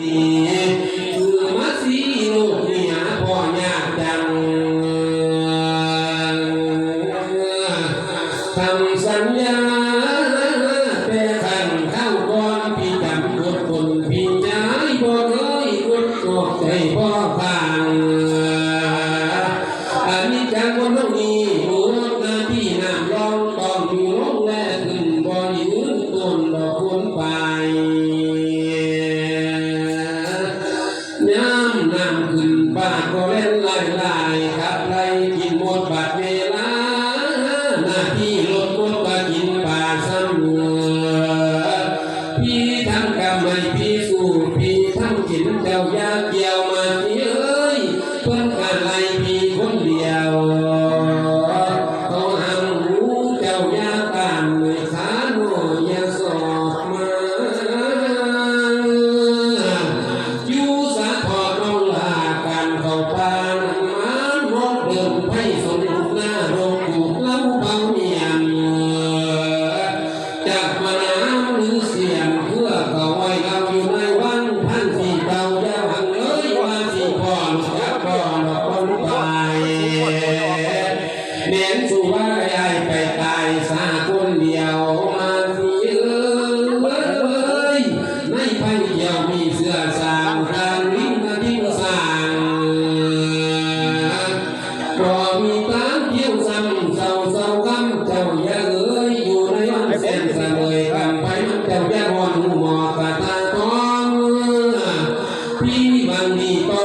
คือมัสีลูกเมียพ่อยากจังทำสัญญาแต่ขันเข้าก่อนพี่จำกดคนพี่ย้ายบ่เคยกดกอกใจพ่อฟังอันนี้จังคนต้องมีหัวหน้าที่น้ำร้องต้องอยู่ลงแลขึ้นบ่ยืนต้นดอกคนไปน้ำขึ้นบาดก็เล่นลายครับไล่กินหมดบาดเวลาหน้าที่ลดกดก็กินปลาซ้ำพี่ทำกรรมให้พี่สู้พี่ทำกินเจ้ายาเกี่ยวมาที่เอ้ยเพิ่นการไล่พี่คนเดียวเขาห้ามหูเจ้ายาตามเลยขาโนยาสอบมาอยู่สะพอน้องลาการเข้าป่ามันรบเดิมไพ่สนหน้าโรคถูกเล่าเบาเมียนจากมาน้ำหรือเสียงเพื่อเขาไว้เราอยู่ในวันท่านที่เก่าจะหังเลยว่าที่พ่อจะพ่อหลอกคนไปเน้นสู่ว่ายายไปตายสาคนเดียวมาที่เอ้ยในไพ่เดียวมีเสื้อสางการลิ้นทิ้งสางก็มีตาเที่ยวซ้ำเศร้ากำเจ้าอย่าเอ้ยอยู่ในวันเส้นเสมอกำไปมันเจ้าอย่าหอนหูหมอกกะตาทองพี่บางดีก็